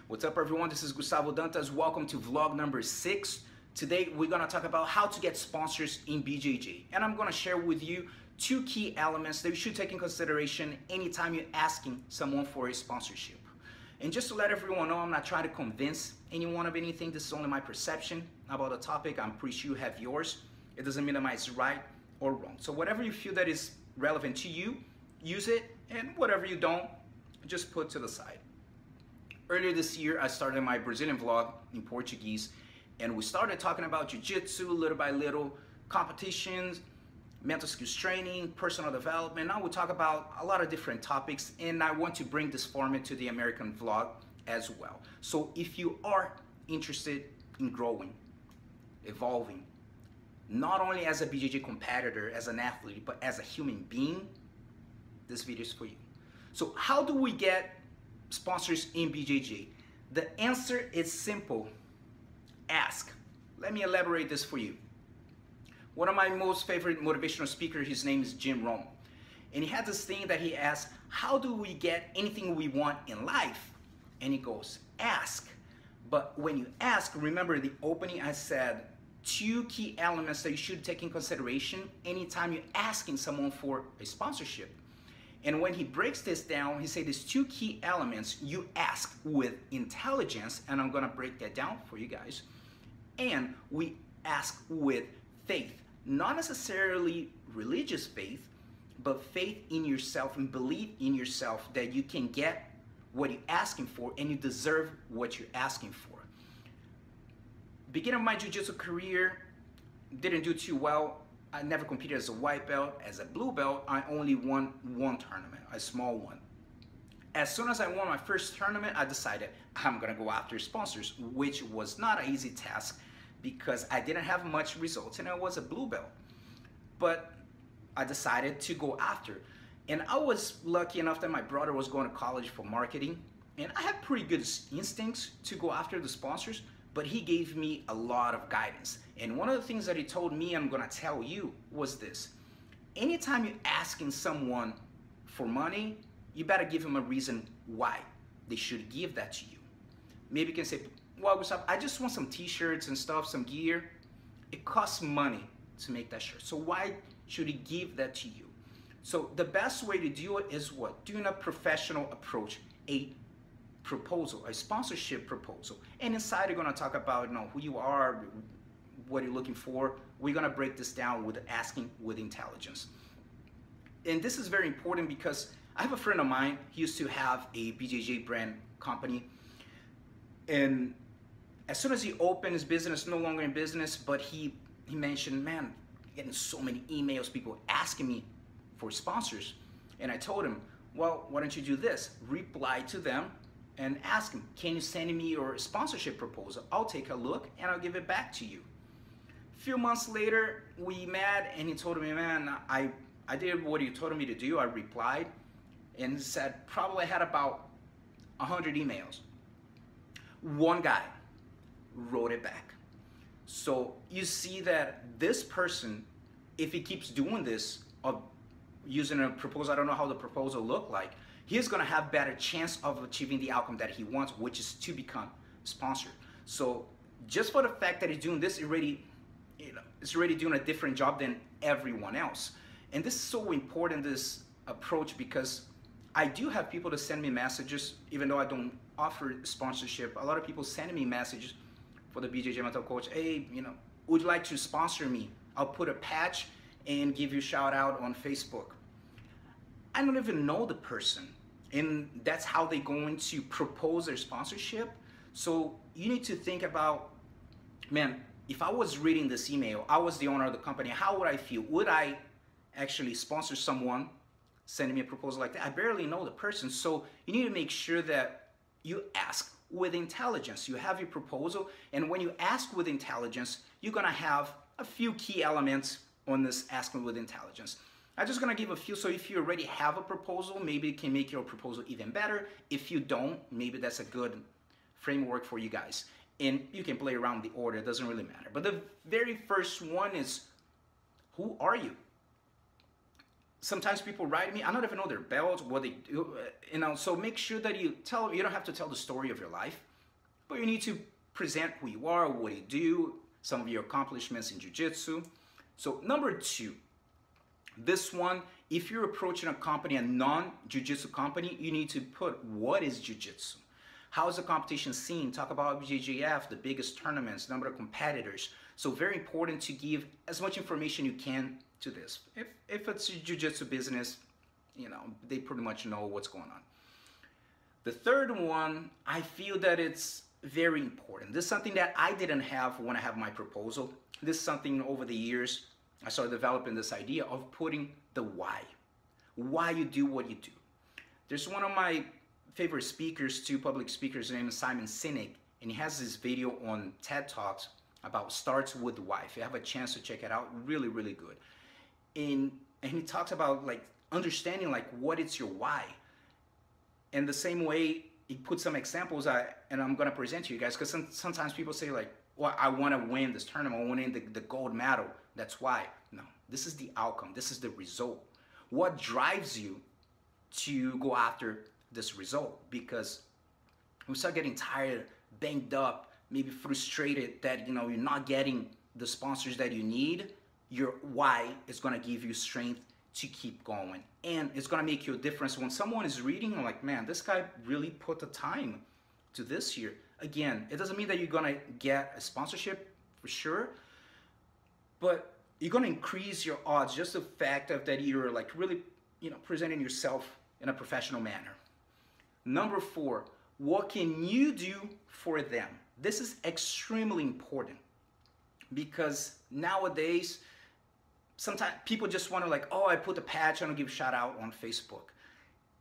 What's up, everyone? This is Gustavo Dantas. Welcome to vlog number 6. Today we're going to talk about how to get sponsors in BJJ, and I'm going to share with you 2 key elements that you should take in consideration anytime you're asking someone for a sponsorship. And just to let everyone know, I'm not trying to convince anyone of anything. This is only my perception about the topic. I'm pretty sure you have yours. It doesn't mean that it's right or wrong. So whatever you feel that is relevant to you, use it, and whatever you don't, just put to the side. Earlier this year, I started my Brazilian vlog in Portuguese, and we started talking about Jiu-Jitsu little by little, competitions, mental skills training, personal development. Now we talk about a lot of different topics, and I want to bring this format to the American vlog as well. So if you are interested in growing, evolving, not only as a BJJ competitor, as an athlete, but as a human being, this video is for you. So how do we get sponsors in BJJ? The answer is simple. Ask. Let me elaborate this for you. One of my most favorite motivational speakers, his name is Jim Rohn. And he had this thing that he asked, how do we get anything we want in life? And he goes, ask. But when you ask, remember the opening I said, 2 key elements that you should take in consideration anytime you're asking someone for a sponsorship. And when he breaks this down, he said there's 2 key elements. You ask with intelligence, and I'm gonna break that down for you guys. And we ask with faith, not necessarily religious faith, but faith in yourself and belief in yourself that you can get what you're asking for and you deserve what you're asking for. Beginning of my jiu-jitsu career, didn't do too well. I never competed as a white belt. As a blue belt, I only won 1 tournament, a small one. As soon as I won my first tournament, I decided I'm gonna go after sponsors, which was not an easy task because I didn't have much results and I was a blue belt. But I decided to go after. And I was lucky enough that my brother was going to college for marketing, and I had pretty good instincts to go after the sponsors, but he gave me a lot of guidance. And one of the things that he told me, I'm gonna tell you, was this. Anytime you're asking someone for money, you better give them a reason why they should give that to you. Maybe you can say, well, Gustavo, I just want some t-shirts and stuff, some gear. It costs money to make that shirt. So why should he give that to you? So the best way to do it is what? Doing a professional approach, a proposal, a sponsorship proposal. And inside you're gonna talk about who you are, what you're looking for. We're gonna break this down with asking with intelligence. And this is very important because I have a friend of mine, he used to have a BJJ brand company. And as soon as he opened his business, no longer in business, but he mentioned, man, getting so many emails, people asking me for sponsors. And I told him, well, why don't you do this? Reply to them and ask them, can you send me your sponsorship proposal? I'll take a look and I'll give it back to you. A few months later, we met and he told me, man, I did what you told me to do. I replied and said, probably had about 100 emails. One guy wrote it back. So you see that this person, if he keeps doing this, of using a proposal, I don't know how the proposal looked like, he's gonna have better chance of achieving the outcome that he wants, which is to become sponsored. So just for the fact that he's doing this, it's already doing a different job than everyone else. And this is so important, this approach, because I do have people that send me messages, even though I don't offer sponsorship. A lot of people send me messages for the BJJ Mental Coach. Hey, would you like to sponsor me? I'll put a patch and give you a shout out on Facebook. I don't even know the person, and that's how they're going to propose their sponsorship. So you need to think about, man, if I was reading this email, I was the owner of the company, how would I feel? Would I actually sponsor someone sending me a proposal like that? I barely know the person. So you need to make sure that you ask with intelligence. You have your proposal, and when you ask with intelligence, you're gonna have a few key elements on this asking with intelligence. I'm just gonna give a few, so if you already have a proposal, maybe it can make your proposal even better. If you don't, maybe that's a good framework for you guys. And you can play around the order, it doesn't really matter. But the very first one is, who are you? sometimes people write me, I don't even know their belt, what they do, so make sure that you don't have to tell the story of your life. but you need to present who you are, what you do, some of your accomplishments in jiu-jitsu. So number 2, this one, if you're approaching a company, a non-jiu-jitsu company, you need to put what is jiu-jitsu. How is the competition scene? Talk about BJJF, the biggest tournaments, number of competitors. So very important to give as much information you can to this. If it's a jiu-jitsu business, you know, they pretty much know what's going on. The third one, I feel that it's very important. This is something that I didn't have when I have my proposal. This is something over the years, I started developing this idea of putting the why you do what you do. There's one of my favorite speakers, two public speakers, named Simon Sinek, and he has this video on TED Talks about starts with why. If you have a chance to check it out, really, really good. And he talks about like understanding like what is your why. And the same way, he put some examples and I'm gonna present to you guys, because sometimes people say like, well, I wanna win this tournament, I wanna win the gold medal, that's why. No, this is the outcome, this is the result. What drives you to go after this result? Because we start getting tired, banged up, maybe frustrated that you're not getting the sponsors that you need, your why is gonna give you strength to keep going. And it's gonna make you a difference when someone is reading, I'm like, man, this guy really put the time to this here. Again, it doesn't mean that you're gonna get a sponsorship for sure, but you're gonna increase your odds, just the fact of that you're like really, presenting yourself in a professional manner. Number 4, what can you do for them? This is extremely important, because nowadays, sometimes people just want to like, oh, I put a patch, I don't give a shout out on Facebook.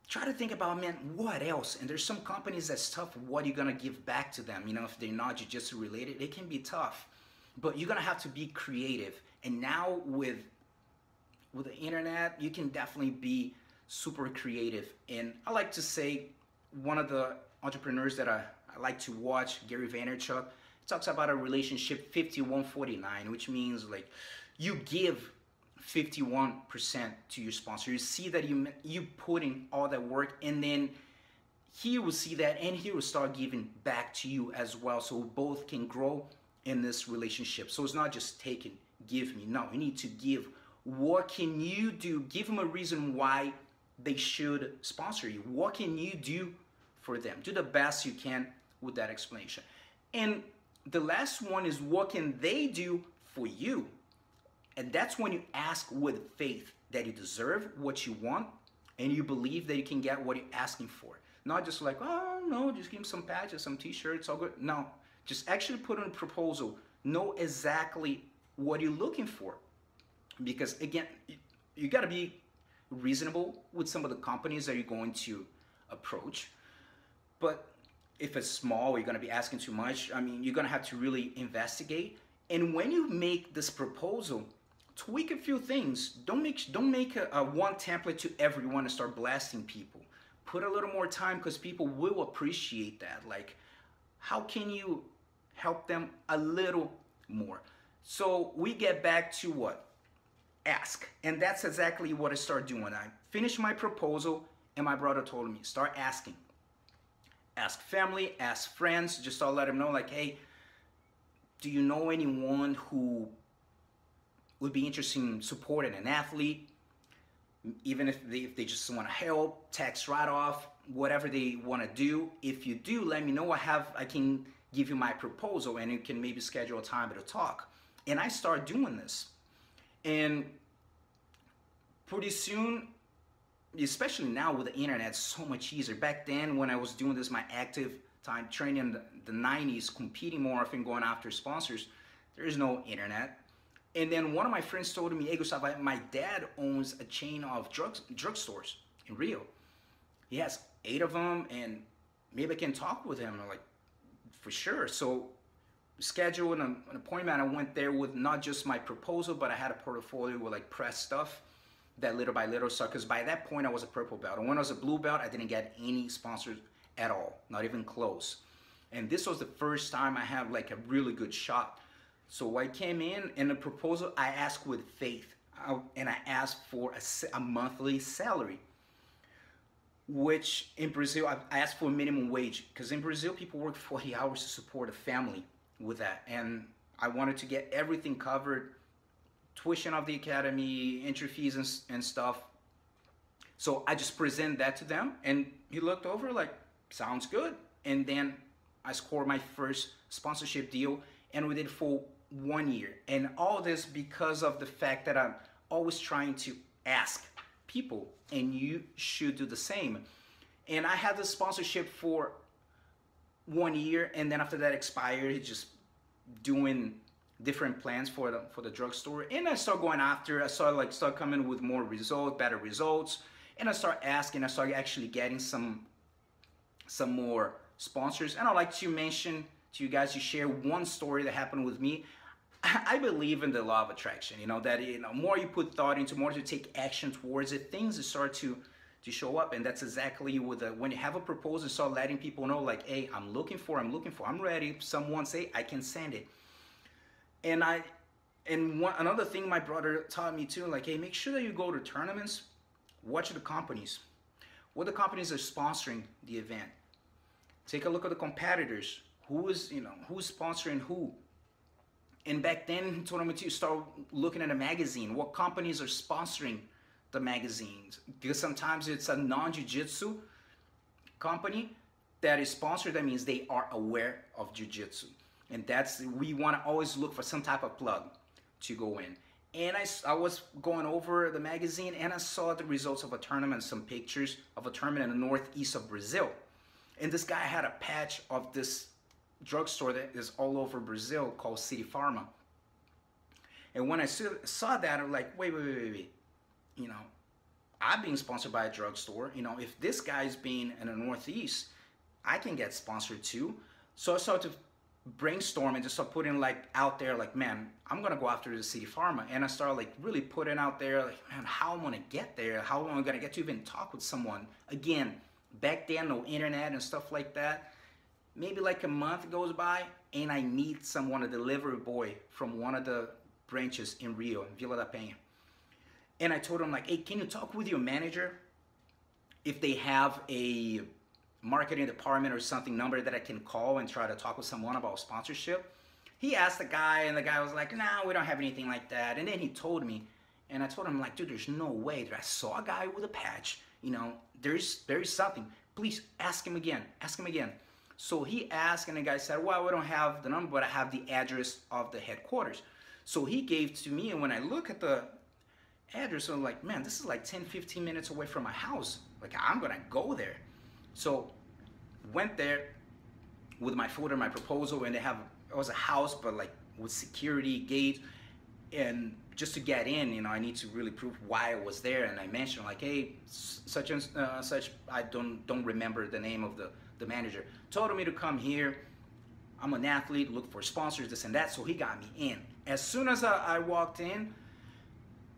Try to think about, man, what else? And there's some companies that's tough. What are you gonna give back to them? If they're not jiu-jitsu related, it can be tough. But you're gonna have to be creative. And now with the internet, you can definitely be super creative. And I like to say, one of the entrepreneurs that I like to watch, Gary Vaynerchuk, talks about a relationship 51-49, which means like you give 51% to your sponsor. You see that you putting all that work, and then he will see that and he will start giving back to you as well, so both can grow in this relationship. So it's not just take and give me. No, you need to give. What can you do? Give them a reason why they should sponsor you. What can you do for them? Do the best you can with that explanation. And the last one is, what can they do for you? And that's when you ask with faith that you deserve what you want and you believe that you can get what you're asking for. Not just like, oh no, just give them some patches, some t-shirts, all good. No, just actually put in a proposal. Know exactly what you're looking for. Because again, you gotta be reasonable with some of the companies that you're going to approach. But if it's small, you're gonna be asking too much. You're gonna have to really investigate. And when you make this proposal, tweak a few things. Don't make a one template to everyone and start blasting people. Put a little more time, because people will appreciate that. Like, how can you help them a little more? So we get back to what? Ask. And that's exactly what I started doing. I finished my proposal and my brother told me, start asking. Ask family, ask friends, just to let them know like, hey, do you know anyone who would be interested in supporting an athlete? Even if they just want to help, tax write-off, whatever they want to do. If you do, let me know. I can give you my proposal and you can maybe schedule a time to talk. And I start doing this. And pretty soon, especially now with the internet, it's so much easier. Back then when I was doing this, my active time training in the 90s, competing more often, going after sponsors, there is no internet. And then one of my friends told me, hey Gustavo, my dad owns a chain of drugstores in Rio. He has 8 of them and maybe I can talk with him. I'm like, for sure. So scheduled an appointment. I went there with not just my proposal, but I had a portfolio with like press stuff that little by little. So, because by that point I was a purple belt. And when I was a blue belt, I didn't get any sponsors at all, not even close. And this was the first time I had like a really good shot. So I came in the proposal, I asked with faith, and I asked for a monthly salary. which in Brazil, I asked for a minimum wage because in Brazil, people work 40 hours to support a family with that. And I wanted to get everything covered, tuition of the academy, entry fees and stuff. So I just presented that to them and he looked over like, sounds good. And then I scored my first sponsorship deal and we did for 1 year. And all this because of the fact that I'm always trying to ask people, and you should do the same. And I had the sponsorship for 1 year, and then after that expired, just doing different plans for the drugstore. And I started going after, I started coming with more results, better results, and I started asking, I started actually getting some more sponsors. And I'd like to mention to you guys to share one story that happened with me. I believe in the law of attraction, that more you put thought into, more you take action towards it, things start to show up. And that's exactly when you have a proposal, start letting people know like, hey, I'm looking for, I'm ready. Someone say I can send it. And another thing my brother taught me too, like, hey, make sure that you go to tournaments, watch the companies, what the companies are sponsoring the event. Take a look at the competitors, who's sponsoring who. And back then, he told me to start looking at a magazine. What companies are sponsoring the magazines? Because sometimes it's a non-jiu-jitsu company that is sponsored. That means they are aware of jiu-jitsu. And we want to always look for some type of plug to go in. And I was going over the magazine and I saw the results of a tournament, some pictures of a tournament in the northeast of Brazil. And this guy had a patch of this drugstore that is all over Brazil called City Pharma. And when I saw that, I'm like, wait. I'm being sponsored by a drugstore. If this guy's being in the Northeast, I can get sponsored too. So I started to brainstorm and just start putting out there, man, I'm gonna go after the City Pharma. And I started really putting out there, man, how I'm gonna get there, how am I gonna get to even talk with someone. Again, back then, no internet and stuff like that. Maybe a month goes by and I meet a delivery boy from one of the branches in Rio, in Vila da Penha. And I told him hey, can you talk with your manager if they have a marketing department or something number that I can call and try to talk with someone about sponsorship? He asked the guy and the guy was like, nah, we don't have anything like that. And then he told me, and I told him dude, there's no way that I saw a guy with a patch. There's something. Please ask him again. So he asked and the guy said, well, we don't have the number, but I have the address of the headquarters. So he gave to me, and when I look at the address, I'm like, man, this is 10, 15 minutes away from my house. I'm gonna go there. So went there with my folder, my proposal, and it was a house, but with security gates. And just to get in, I need to really prove why I was there. And I mentioned hey, such and such, I don't remember the name of the manager, told me to come here. I'm an athlete, look for sponsors, this and that. So he got me in. As soon as I walked in,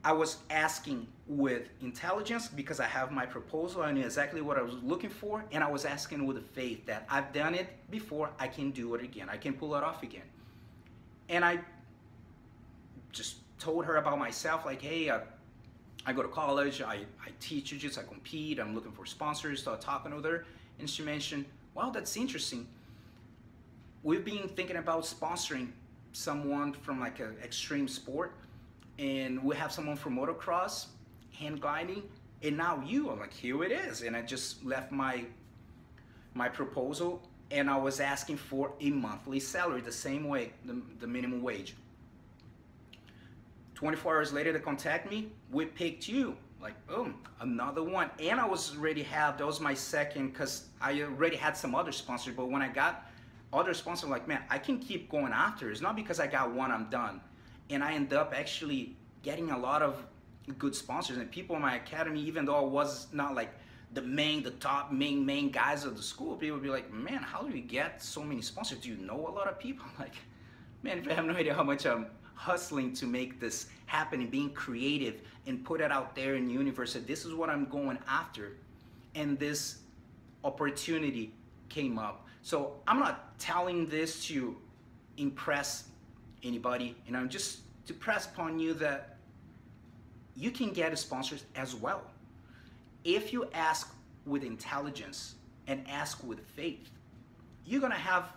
I was asking with intelligence because I have my proposal. I knew exactly what I was looking for. And I was asking with the faith that I've done it before, I can do it again. I can pull it off again. And I just told her about myself, hey, I go to college, I teach jiu-jitsu, I compete, I'm looking for sponsors, started talking with her. And she mentioned, wow, that's interesting. We've been thinking about sponsoring someone from an extreme sport, and we have someone from motocross, hand gliding, and now you. I'm here it is. And I just left my proposal, and I was asking for a monthly salary, the same way, the minimum wage. 24 hours later, they contact me, we picked you. Boom, another one. And I was that was my second, because I already had some other sponsors, but when I got other sponsors, man, I can keep going after. It's not because I got one, I'm done. And I end up actually getting a lot of good sponsors and people in my academy, even though I was not the top main guys of the school. People would be like, man, how do you get so many sponsors? Do you know a lot of people? Man, if I have no idea how much I'm hustling to make this happen and being creative and put it out there in the universe that this is what I'm going after. And this opportunity came up. So I'm not telling this to impress anybody, just to press upon you that you can get sponsors as well. If you ask with intelligence and ask with faith, you're gonna have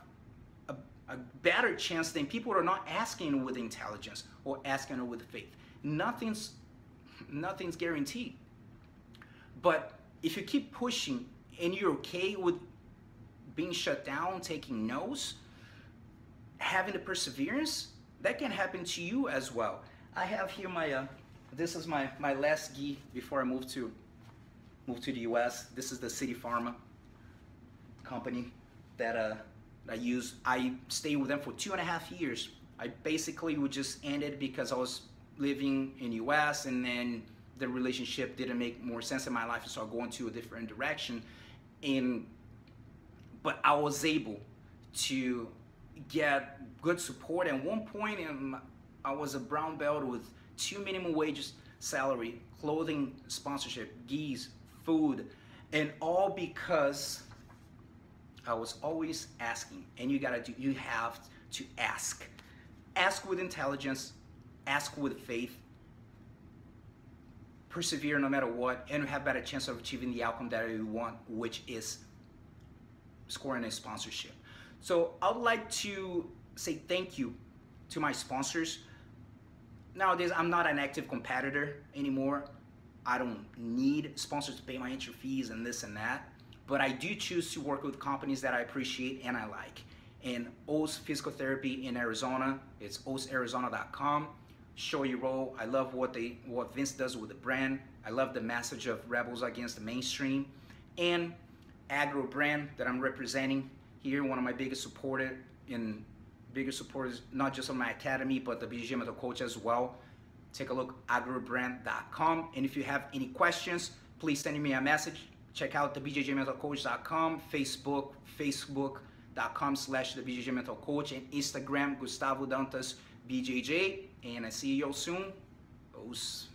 a better chance than people who are not asking with intelligence or asking with faith. Nothing's guaranteed. But if you keep pushing and you're okay with being shut down, taking no's, having the perseverance, that can happen to you as well. I have here my, this is my last gi before I move to the US. This is the City Pharma company that I use. I stayed with them for 2.5 years. I basically would just end it because I was living in US and then the relationship didn't make more sense in my life, so I started going to a different direction. But I was able to get good support. At one point, I was a brown belt with 2 minimum wages salary, clothing sponsorship, gis, food, and all because I was always asking. And you have to ask. Ask with intelligence, ask with faith, persevere no matter what, and have a better chance of achieving the outcome that you want, which is scoring a sponsorship. So I would like to say thank you to my sponsors. Nowadays, I'm not an active competitor anymore. I don't need sponsors to pay my entry fees and this and that, but I do choose to work with companies that I appreciate and I like. And O's Physical Therapy in Arizona, it's osarizona.com. Show your role. I love what Vince does with the brand. I love the message of rebels against the mainstream. And Agro brand that I'm representing here, one of my biggest supporters, not just on my academy, but the BJJ Mental Coach as well. Take a look, agrobrand.com. And if you have any questions, please send me a message. Check out the BJJmentalcoach.com, Facebook.com/the BJJ Mental Coach, and Instagram, Gustavo Dantas BJJ. And I see you all soon. Os.